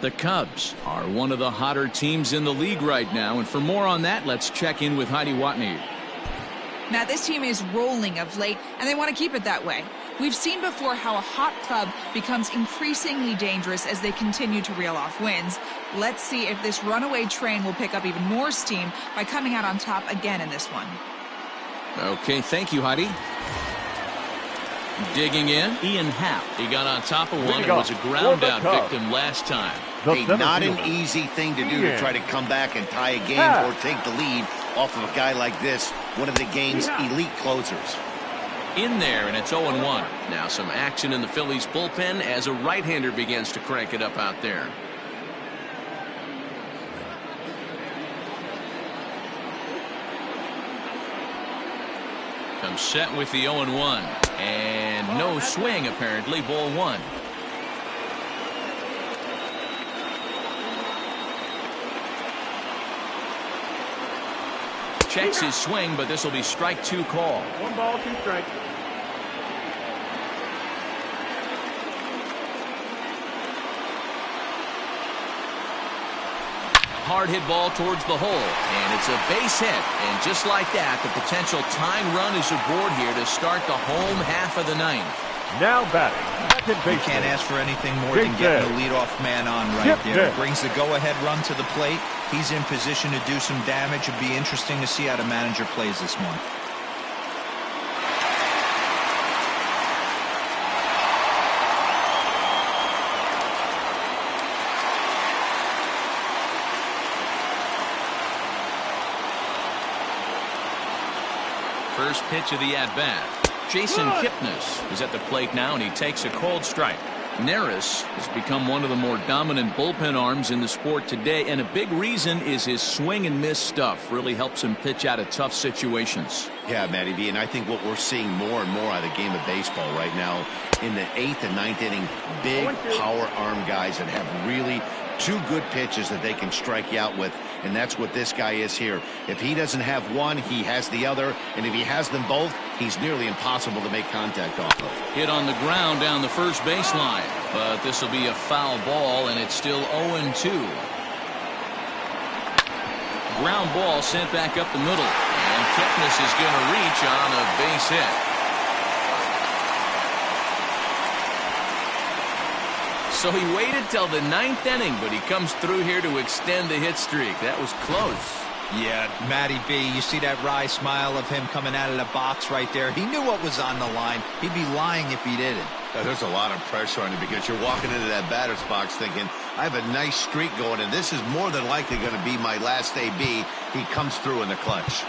The Cubs are one of the hotter teams in the league right now, and for more on that, let's check in with Heidi Watney. Now, this team is rolling of late, and they want to keep it that way. We've seen before how a hot club becomes increasingly dangerous as they continue to reel off wins. Let's see if this runaway train will pick up even more steam by coming out on top again in this one. Okay, thank you, Heidi. Digging in, Ian Happ. He got on top of one and was a ground-out victim last time. Hey, not an easy thing to do to try to come back and tie a game or take the lead off of a guy like this, one of the game's elite closers. In there, and it's 0-1. Now some action in the Phillies bullpen as a right-hander begins to crank it up out there. Comes set with the 0-1. And no swing, apparently. Ball one. Checks his swing, but this will be strike two call. 1 ball, 2 strikes. Hard hit ball towards the hole, and it's a base hit. And just like that, the potential tying run is aboard here to start the home half of the ninth. Now batting. You can't ask for anything more than getting the leadoff man on right there. Brings the go-ahead run to the plate. He's in position to do some damage. It'd be interesting to see how the manager plays this one. First pitch of the at-bat. Jason Kipnis is at the plate now, and he takes a cold strike. Neris has become one of the more dominant bullpen arms in the sport today, and a big reason is his swing and miss stuff. Really helps him pitch out of tough situations. Yeah, Matty B, and I think what we're seeing more and more out of the game of baseball right now in the 8th and 9th inning, big power arm guys that have really two good pitches that they can strike you out with, and that's what this guy is here. If he doesn't have one, he has the other, and if he has them both, he's nearly impossible to make contact off of. Hit on the ground down the first baseline, but this will be a foul ball, and it's still 0-2. Ground ball sent back up the middle, and Kipnis is going to reach on a base hit. So he waited till the 9th inning, but he comes through here to extend the hit streak. That was close. Yeah, Matty B, you see that wry smile of him coming out of the box right there. He knew what was on the line. He'd be lying if he didn't. There's a lot of pressure on you because you're walking into that batter's box thinking, I have a nice streak going, and this is more than likely going to be my last AB. He comes through in the clutch.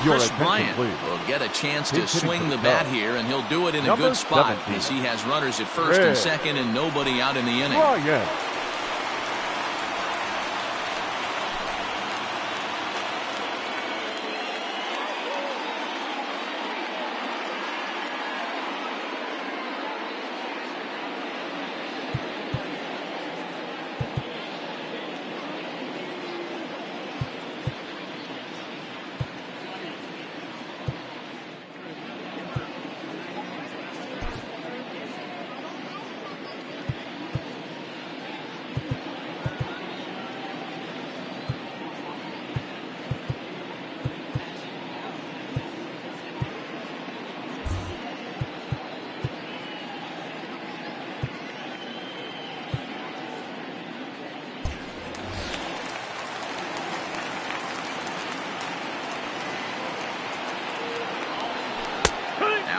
Chris Bryant will get a chance to swing the bat here, and he'll do it in a good spot as he has runners at first and second and nobody out in the inning.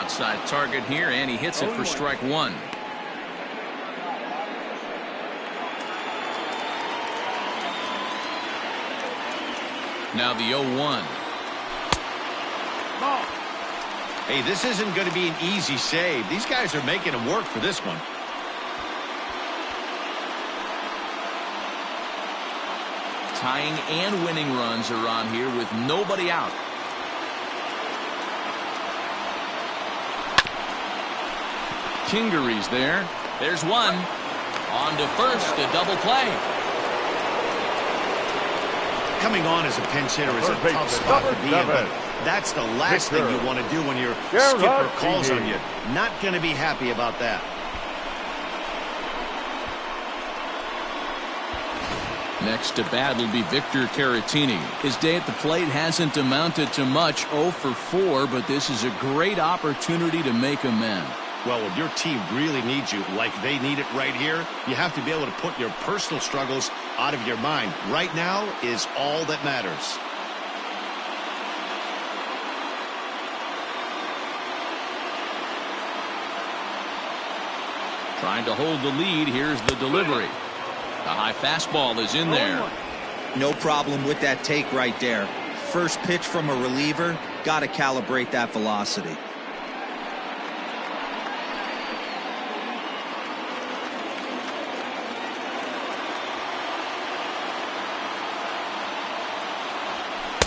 Outside target here, and he hits it for strike one. Now the 0-1. Hey, this isn't going to be an easy save. These guys are making him work for this one. Tying and winning runs are on here with nobody out. Kingery's there. There's one. On to first, a double play. Coming on as a pinch hitter is a tough spot to be in, but that's the last thing you want to do when your skipper calls on you. Not going to be happy about that. Next to bat will be Victor Caratini. His day at the plate hasn't amounted to much, 0 for 4, but this is a great opportunity to make amends. Well, when your team really needs you, like they need it right here, you have to be able to put your personal struggles out of your mind. Right now is all that matters. Trying to hold the lead. Here's the delivery. The high fastball is in there. No problem with that take right there. First pitch from a reliever, got to calibrate that velocity.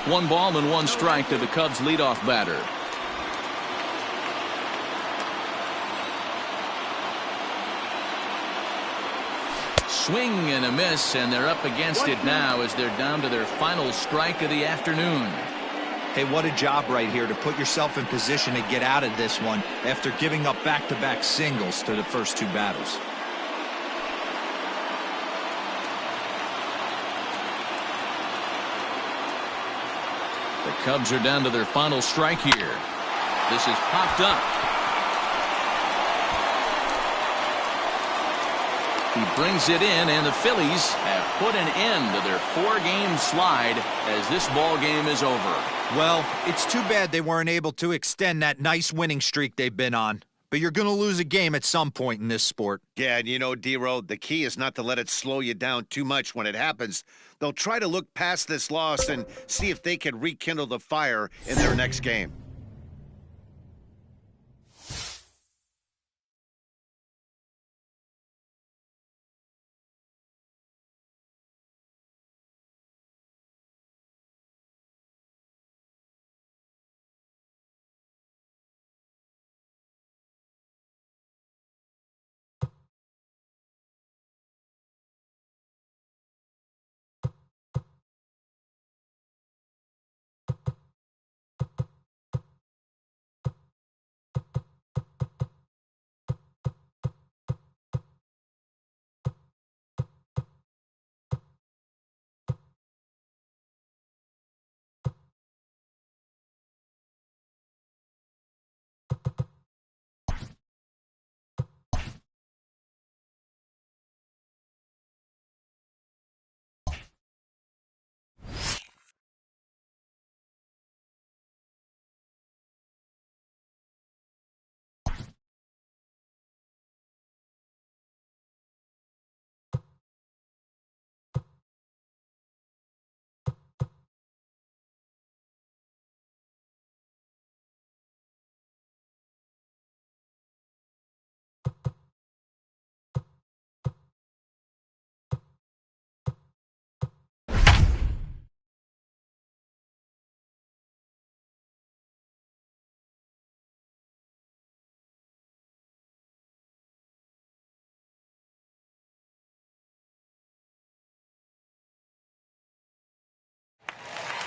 One ball and one strike to the Cubs leadoff batter. Swing and a miss, and they're up against it now as they're down to their final strike of the afternoon. Hey, what a job right here to put yourself in position to get out of this one after giving up back-to-back singles to the first two batters. The Cubs are down to their final strike here. This is popped up. He brings it in, and the Phillies have put an end to their 4-game slide as this ball game is over. Well, it's too bad they weren't able to extend that nice winning streak they've been on. But you're going to lose a game at some point in this sport. Yeah, and you know, D-Row, the key is not to let it slow you down too much when it happens. They'll try to look past this loss and see if they can rekindle the fire in their next game.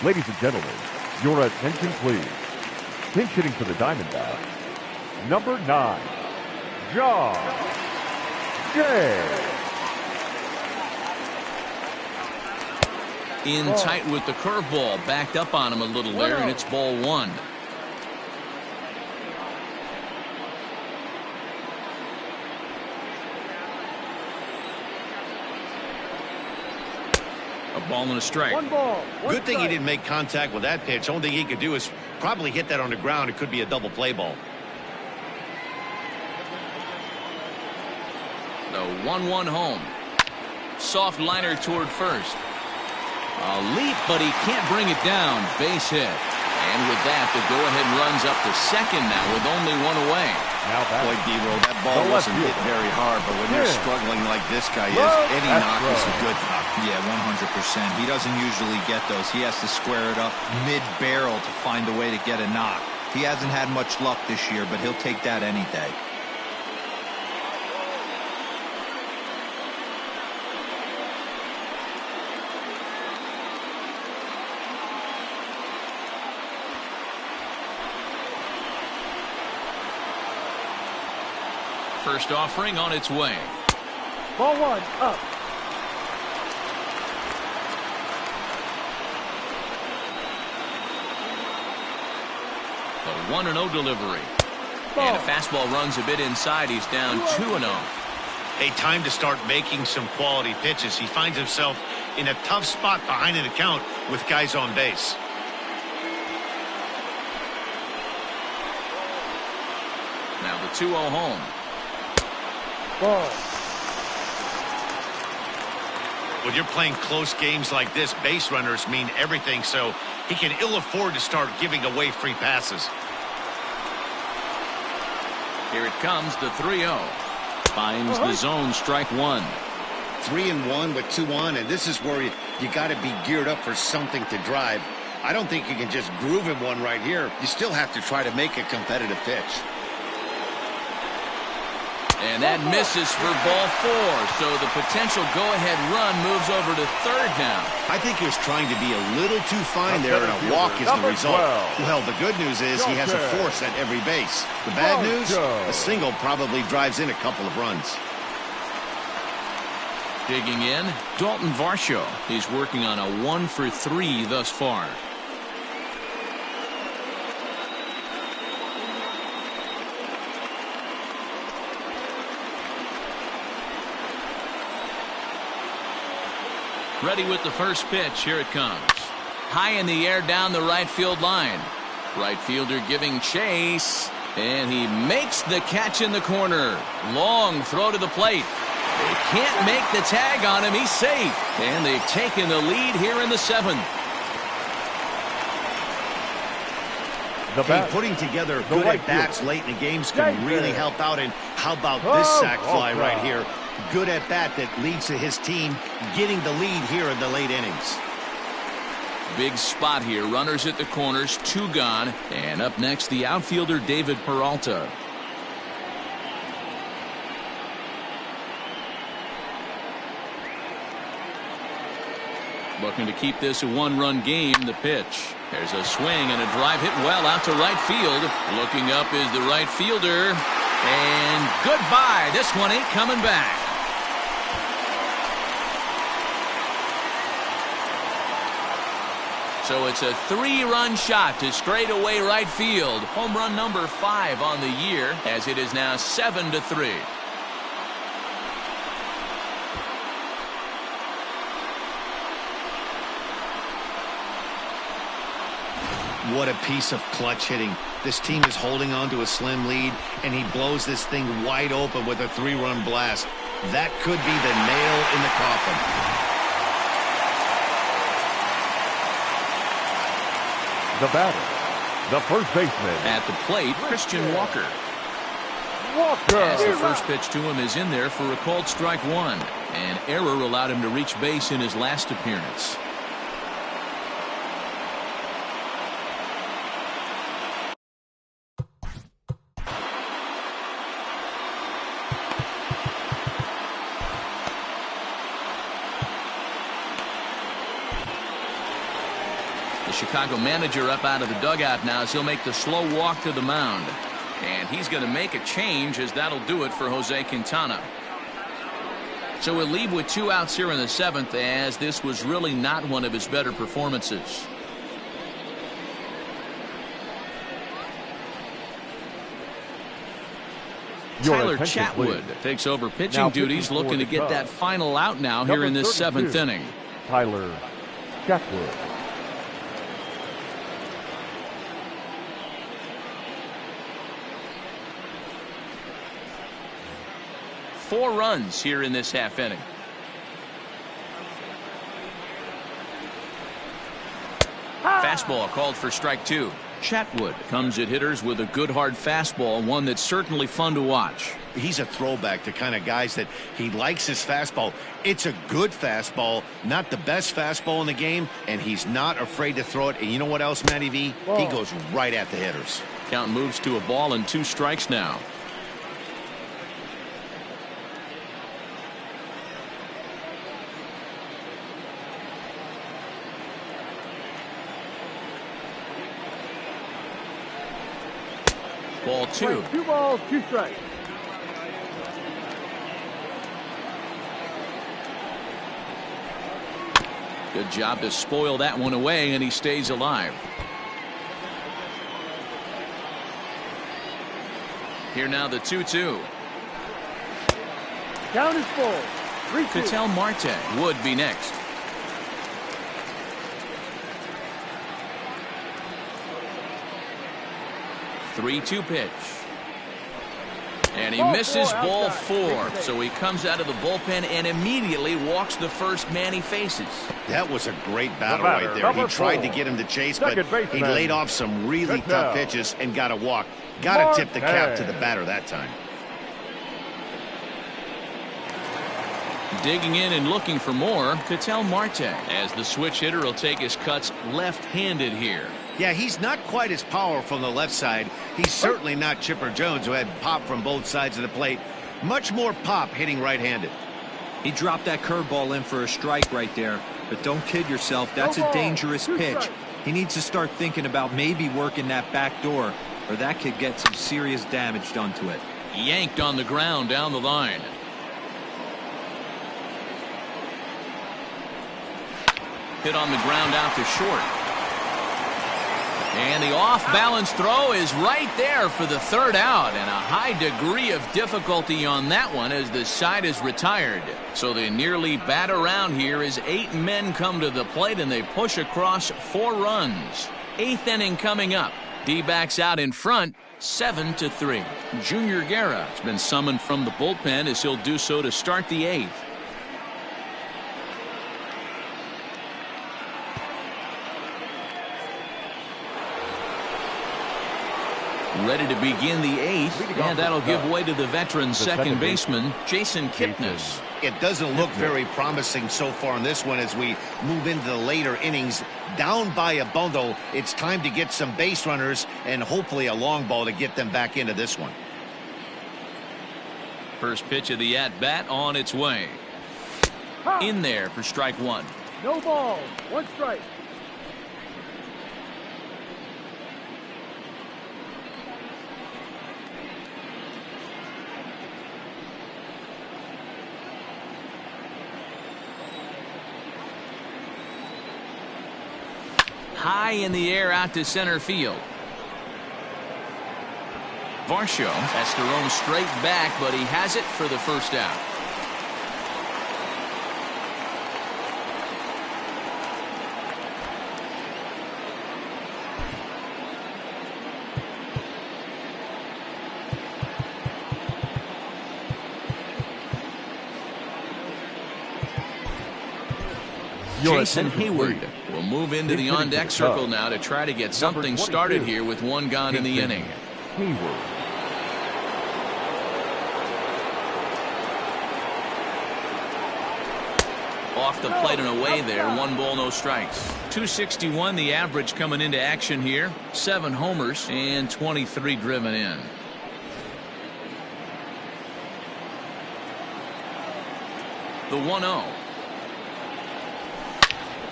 Ladies and gentlemen, your attention please. Pinch hitting for the Diamondbacks, number 9, John Jay. In tight with the curveball, backed up on him a little there, and it's ball 1. A ball and a strike. Good thing he didn't make contact with that pitch. Only thing he could do is probably hit that on the ground. It could be a double play ball. The 1-1 home. Soft liner toward first. A leap, but he can't bring it down. Base hit. And with that, the go-ahead runs up to second now with only one away. Now boy, D-Roll, that ball wasn't hit very hard, but when you're struggling like this guy is, any knock is a good knock. Yeah, 100%. He doesn't usually get those. He has to square it up mid-barrel to find a way to get a knock. He hasn't had much luck this year, but he'll take that any day. First offering on its way. Ball 1 up. The 1-0 delivery. And a fastball runs a bit inside. He's down 2-0. Hey, time to start making some quality pitches. He finds himself in a tough spot behind an account with guys on base. Now the 2-0 home. When you're playing close games like this, base runners mean everything, so he can ill afford to start giving away free passes. Here it comes, the 3-0. Finds the zone, strike one. 3-1 with 2 on, and this is where you got to be geared up for something to drive. I don't think you can just groove him one right here. You still have to try to make a competitive pitch. And that misses for ball 4, so the potential go-ahead run moves over to third now. I think he was trying to be a little too fine there, and a walk is the result. Well, the good news is he has a force at every base. The bad news, a single probably drives in a couple of runs. Digging in, Dalton Varsho. He's working on a 1-for-3 thus far. Ready with the first pitch. Here it comes. High in the air down the right field line. Right fielder giving chase. And he makes the catch in the corner. Long throw to the plate. They can't make the tag on him. He's safe. And they've taken the lead here in the 7th. Hey, putting together good at-bats late in the games can really help out. And how about this sac fly right here? Good at-bat that leads to his team getting the lead here in the late innings. Big spot here. Runners at the corners, 2 gone. And up next, the outfielder, David Peralta. Looking to keep this a 1-run game. The pitch. There's a swing and a drive hit well out to right field. Looking up is the right fielder. And goodbye. This one ain't coming back. So it's a 3-run shot to straightaway right field. Home run number 5 on the year, as it is now 7-3. What a piece of clutch hitting. This team is holding on to a slim lead, and he blows this thing wide open with a 3-run blast. That could be the nail in the coffin. The batter, the first baseman. At the plate, Christian Walker. As the first pitch to him is in there for a called strike one. An error allowed him to reach base in his last appearance. The Chicago manager up out of the dugout now as he'll make the slow walk to the mound. And he's going to make a change, as that'll do it for Jose Quintana. So we'll leave with 2 outs here in the 7th, as this was really not one of his better performances. Tyler Chatwood takes over pitching duties, looking to get that final out now here in this 7th inning. Tyler Chatwood. 4 runs here in this half inning. Fastball called for strike 2. Chatwood comes at hitters with a good hard fastball, one that's certainly fun to watch. He's a throwback to kind of guys that he likes his fastball. It's a good fastball, not the best fastball in the game, and he's not afraid to throw it. And you know what else, Matty V? He goes right at the hitters. Count moves to a ball and 2 strikes now. Ball 2. 2 balls, 2 strikes. Good job to spoil that one away, and he stays alive. Here now the 2-2. Count is full. 3-2. Marte would be next. Three-two pitch. And he misses ball 4. So he comes out of the bullpen and immediately walks the first man he faces. That was a great battle right there. He tried to get him to chase, but he laid off some really tough pitches and got a walk. Got to tip the cap to the batter that time. Digging in and looking for more, Marte, as the switch hitter will take his cuts left-handed here. Yeah, he's not quite as powerful on the left side. He's certainly not Chipper Jones, who had pop from both sides of the plate. Much more pop hitting right-handed. He dropped that curveball in for a strike right there. But don't kid yourself, that's a dangerous pitch. He needs to start thinking about maybe working that back door, or that could get some serious damage done to it. Yanked on the ground down the line. Hit on the ground out to short. And the off-balance throw is right there for the 3rd out, and a high degree of difficulty on that one as the side is retired. So they nearly bat around here as 8 men come to the plate and they push across 4 runs. 8th inning coming up. D-backs out in front, 7-3. Junior Guerra has been summoned from the bullpen as he'll do so to start the 8th. Ready to begin the 8th, and that'll give way to the veteran second baseman, Jason Kipnis. It doesn't look very promising so far in this one as we move into the later innings. Down by a bundle, it's time to get some base runners and hopefully a long ball to get them back into this one. First pitch of the at-bat on its way. In there for strike 1. No ball, 1 strike. High in the air out to center field. Varsho has to roam straight back, but he has it for the 1st out. Jason Hayward will move into the on-deck circle now to try to get something started here with 1 gone in the inning. Hayward. Off the plate and away there. 1 ball, no strikes. 261 the average coming into action here. 7 homers and 23 driven in. The 1-0.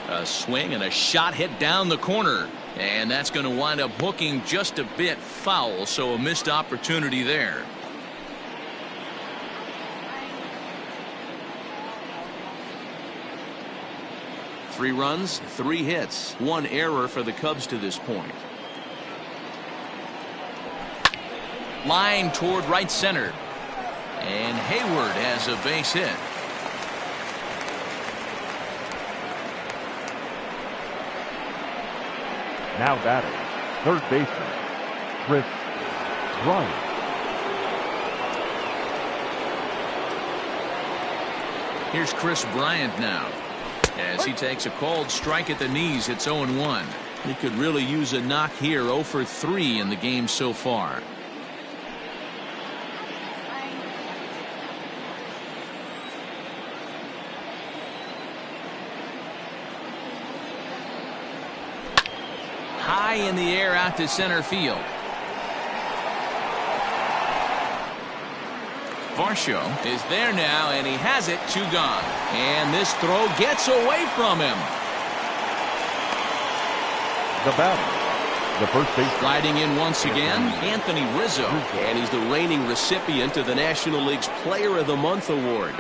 A swing and a shot hit down the corner. And that's going to wind up hooking just a bit foul, so a missed opportunity there. Three runs, 3 hits, 1 error for the Cubs to this point. Line toward right center. And Hayward has a base hit. Now batting, 3rd baseman, Chris Bryant. Here's Chris Bryant now. As he takes a called strike at the knees, it's 0-1. He could really use a knock here. 0 for 3 in the game so far. High in the air out to center field. Varsho is there now, and he has it. 2 gone. And this throw gets away from him. The batter, the first base. Sliding in once again, Anthony Rizzo. And he's the reigning recipient of the National League's Player of the Month award.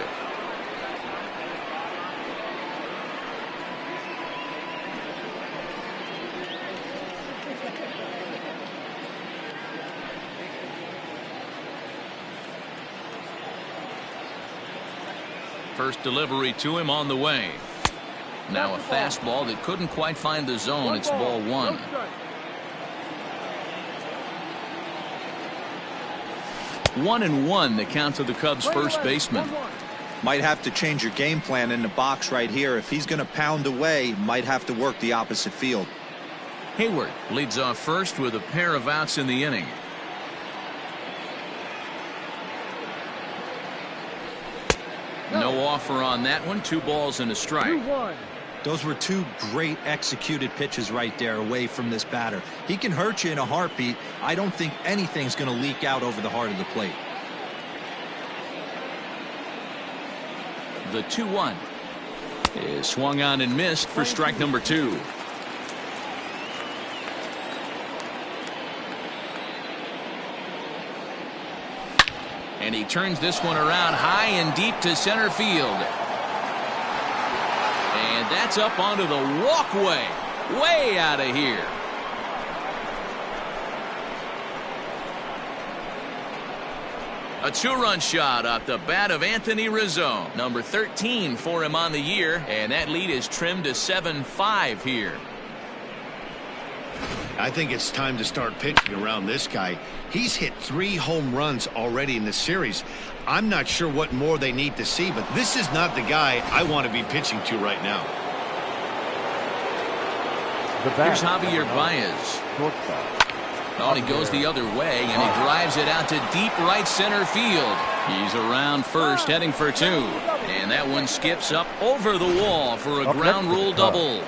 First delivery to him on the way. Now a fastball that couldn't quite find the zone. It's ball 1. One and one, the count to the Cubs first baseman. Might have to change your game plan in the box right here. If he's going to pound away, might have to work the opposite field. Hayward leads off first with a pair of outs in the inning. No offer on that one. 2 balls and a strike. Those were 2 great executed pitches right there away from this batter. He can hurt you in a heartbeat. I don't think anything's going to leak out over the heart of the plate. The 2-1 is swung on and missed for strike number 2. And he turns this one around high and deep to center field. And that's up onto the walkway. Way out of here. A 2-run shot off the bat of Anthony Rizzo. Number 13 for him on the year. And that lead is trimmed to 7-5 here. I think it's time to start pitching around this guy. He's hit 3 home runs already in the series. I'm not sure what more they need to see, but this is not the guy I want to be pitching to right now. Here's Javier Baez. Oh, he goes the other way, and he drives it out to deep right center field. He's around first, heading for 2. And that one skips up over the wall for a ground rule double.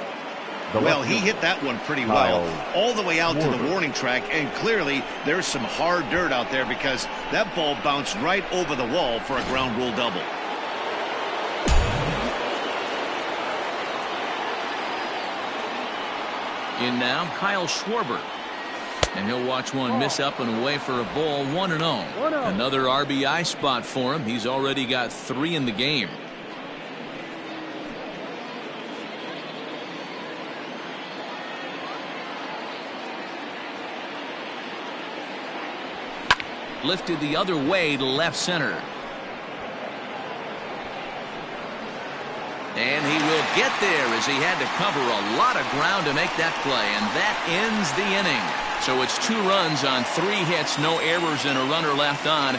Well, he hit that one pretty well, all the way out to the warning track, and clearly there's some hard dirt out there because that ball bounced right over the wall for a ground rule double. In now, Kyle Schwarber. And he'll watch one miss up and away for a ball. 1-0. Another RBI spot for him. He's already got 3 in the game. Lifted the other way to left center. And he will get there as he had to cover a lot of ground to make that play. And that ends the inning. So it's 2 runs on 3 hits, no errors, and a runner left on.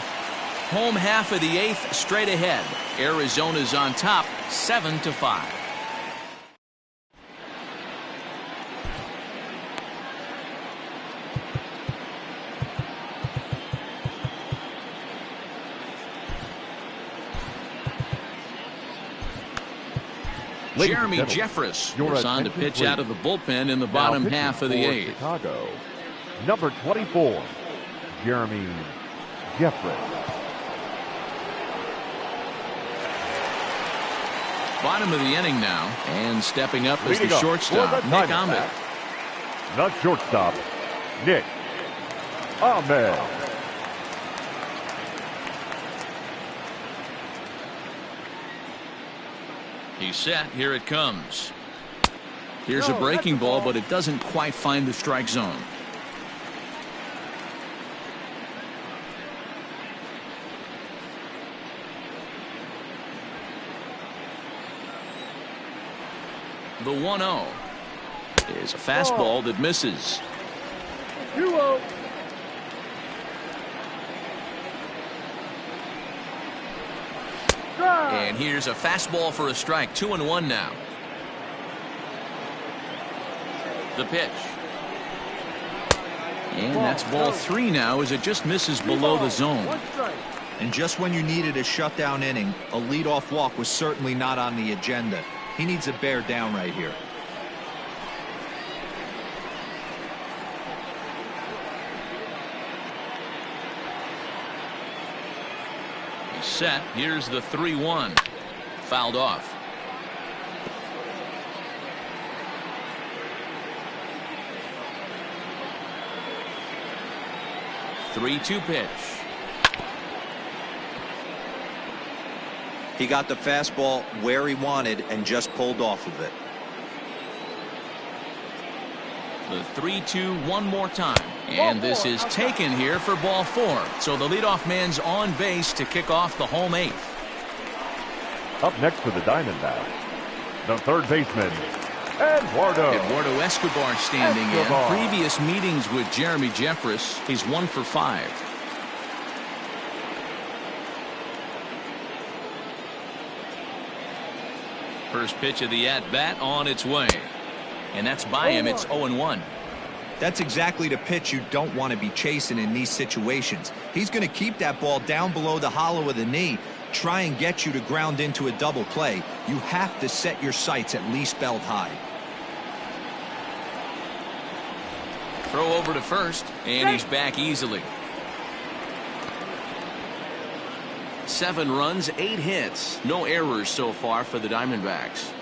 Home half of the 8th straight ahead. Arizona's on top 7-5. Jeremy Jeffress is on to pitch out of the bullpen in the bottom half of the 8th. Chicago, number 24, Jeremy Jeffress. Bottom of the inning now, and stepping up is the shortstop, Nick Ahmed. The shortstop, Nick Ahmed. He's set. Here it comes. Here's a breaking ball, but it doesn't quite find the strike zone. The 1-0 is a fastball that misses. 2-0. And here's a fastball for a strike. 2-1 now. The pitch. And that's ball 3 now as it just misses below the zone. And just when you needed a shutdown inning, a leadoff walk was certainly not on the agenda. He needs to bear down right here. He's set. Here's the 3-1. Fouled off. Three-two pitch. He got the fastball where he wanted and just pulled off of it. The 3-2 one more time. And this is taken here for ball 4. So the leadoff man's on base to kick off the home 8th. Up next for the Diamondbacks, the third baseman, Eduardo Escobar standing in. Previous meetings with Jeremy Jeffress, he's 1 for 5. First pitch of the at-bat on its way. And that's by him. It's 0-1. That's exactly the pitch you don't want to be chasing in these situations. He's going to keep that ball down below the hollow of the knee, try and get you to ground into a double play. You have to set your sights at least belt high. Throw over to first, and he's back easily. 7 runs, 8 hits. No errors so far for the Diamondbacks.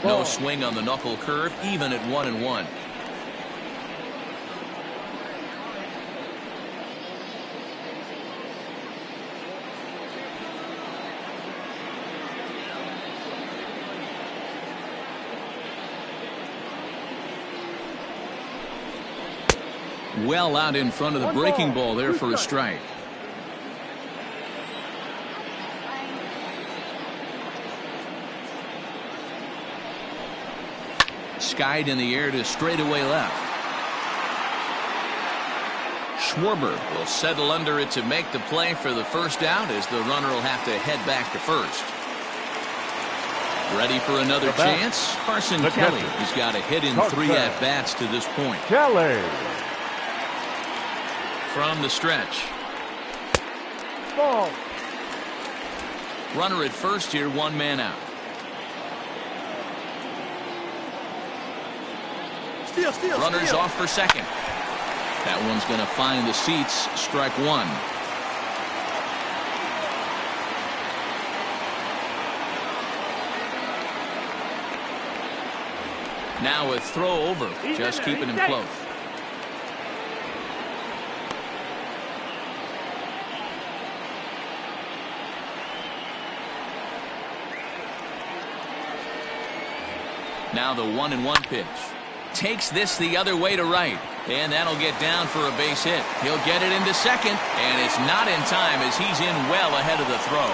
No swing on the knuckle curve, even at 1-1. Well out in front of the breaking ball there for a strike. Skied in the air to straightaway left. Schwarber will settle under it to make the play for the first out as the runner will have to head back to first. Ready for another chance? Carson Kelly. He's got a hit in 3 at-bats to this point. Kelly. From the stretch. Ball. Runner at first here, 1 man out. Runners off for second. That one's going to find the seats. Strike 1. Now a throw over, just keeping him close. Now the 1-1 pitch. Takes this the other way to right, and that'll get down for a base hit. He'll get it into second, and it's not in time as he's in well ahead of the throw.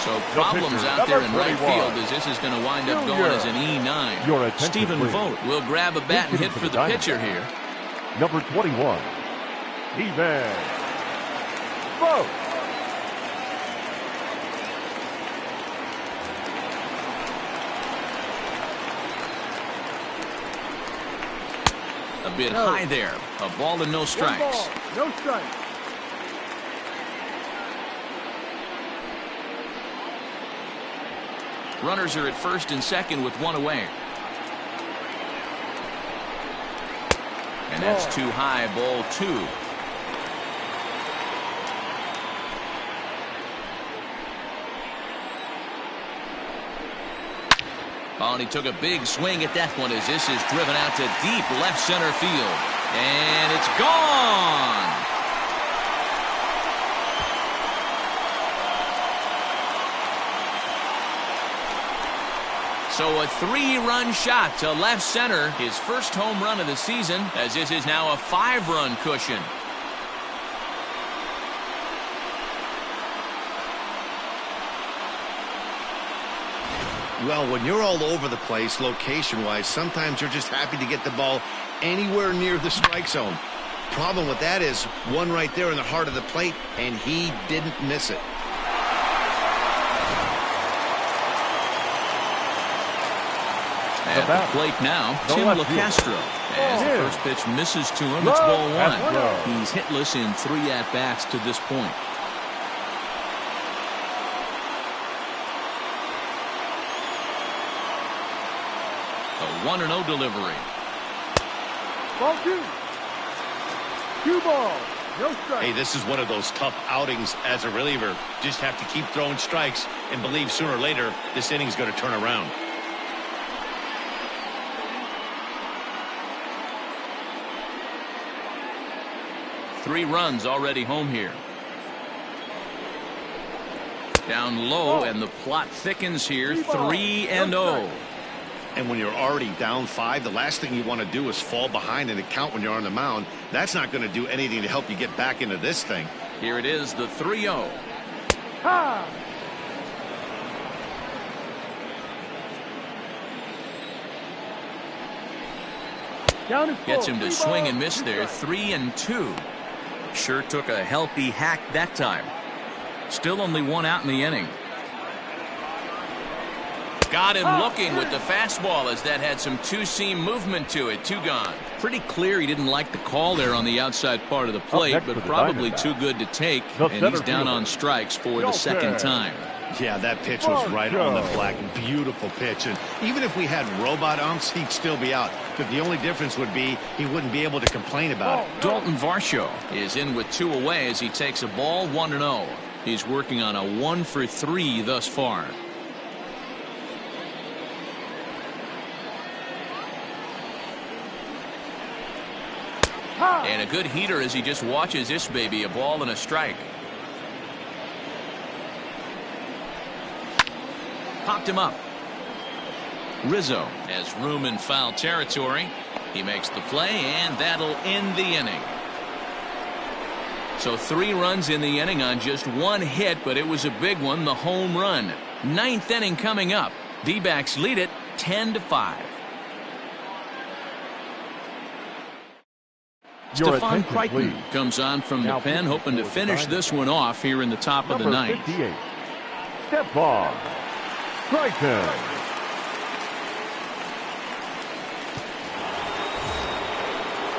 So problems out there in right field as this is going to wind up going as an E9. Stephen Vogt will grab a bat and hit for the pitcher here. Number 21, Stephen Vogt. A bit high there. A ball and no strikes. No strikes. Runners are at first and second with 1 away. And that's too high. Ball 2. Oh, and he took a big swing at that one as this is driven out to deep left center field. And it's gone. So a 3-run shot to left center. His first home run of the season as this is now a 5-run cushion. Well, when you're all over the place location-wise, sometimes you're just happy to get the ball anywhere near the strike zone. Problem with that is one right there in the heart of the plate, and he didn't miss it. At the plate now, Tim LeCastro. As the first pitch misses to him, it's ball one. He's hitless in 3 at-bats to this point. A 1-0 delivery. Ball 2. 2 balls. No strike. Hey, this is one of those tough outings as a reliever. Just have to keep throwing strikes and believe sooner or later this inning's going to turn around. Three runs already home here. Down low, and the plot thickens here. 3-0. And when you're already down 5, the last thing you want to do is fall behind in the count when you're on the mound. That's not going to do anything to help you get back into this thing. Here it is, the 3-0. Gets him to swing and miss there. 3-2. Sure took a healthy hack that time. Still only 1 out in the inning. Got him looking with the fastball as that had some two-seam movement to it. 2 gone. Pretty clear he didn't like the call there on the outside part of the plate, but probably too good to take, and he's down on strikes for the second time. Yeah, that pitch was right on the black. Beautiful pitch. And even if we had robot umps, he'd still be out. But the only difference would be he wouldn't be able to complain about it. Dalton Varsho is in with 2 away as he takes a ball. 1-0. He's working on a 1-for-3 thus far. And a good heater as he just watches this baby. A ball and a strike. Popped him up. Rizzo has room in foul territory. He makes the play, and that'll end the inning. So 3 runs in the inning on just 1 hit, but it was a big one, the home run. 9th inning coming up. D-backs lead it 10-5. Stephon Crichton comes on from the pen, hoping to finish this one off here in the top of the 9th. Stephon Crichton.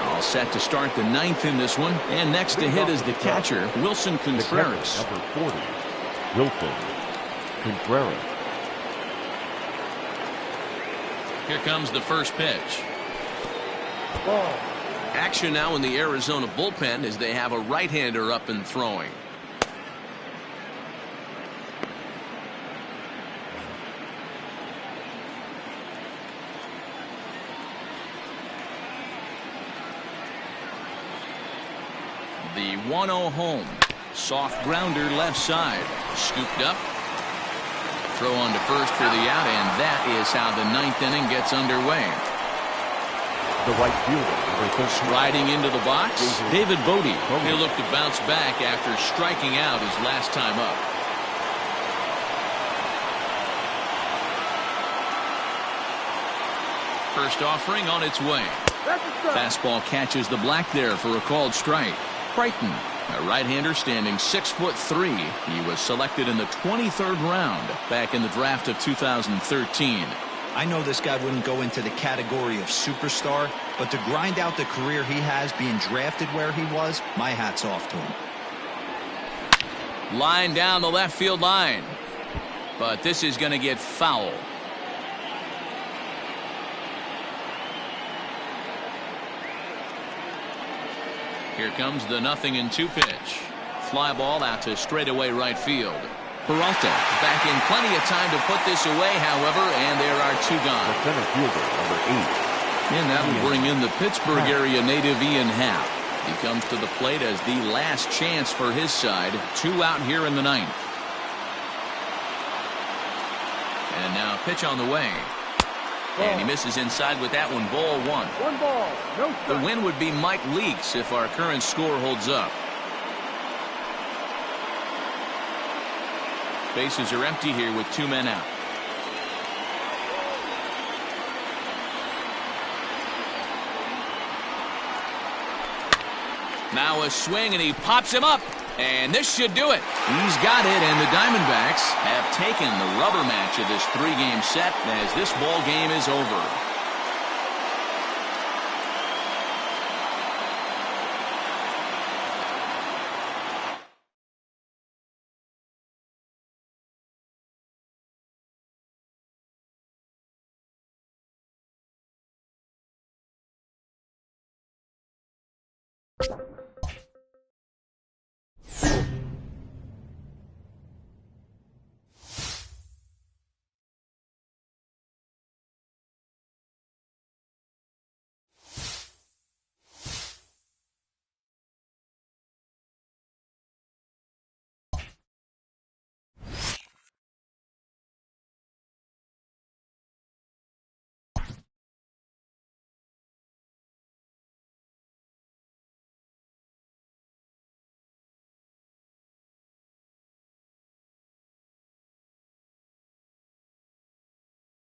All set to start the 9th in this one, and next to hit is the catcher, Wilson Contreras. Number 40, Wilson Contreras. Here comes the first pitch. Ball. Action now in the Arizona bullpen as they have a right-hander up and throwing. The 1-0 home. Soft grounder left side. Scooped up. Throw on to first for the out, and that is how the 9th inning gets underway. The right fielder, striding into the box, David Bodie. He'll look to bounce back after striking out his last time up. First offering on its way. Fastball catches the black there for a called strike. Crichton, a right-hander standing 6'3". He was selected in the 23rd round back in the draft of 2013. I know this guy wouldn't go into the category of superstar, but to grind out the career he has being drafted where he was, my hat's off to him. Line down the left field line. But this is going to get foul. Here comes the 0-2 pitch. Fly ball out to straightaway right field. Peralta back in plenty of time to put this away, however, and there are 2 gone. The center fielder, number 8. And that will bring in the Pittsburgh area native Ian Happ. He comes to the plate as the last chance for his side. 2 out here in the 9th. And now pitch on the way. And he misses inside with that one. Ball 1. 1 ball, no strike. The win would be Mike Leakes if our current score holds up. Bases are empty here with 2 men out. Now a swing, and he pops him up. And this should do it. He's got it, and the Diamondbacks have taken the rubber match of this 3-game set as this ball game is over. You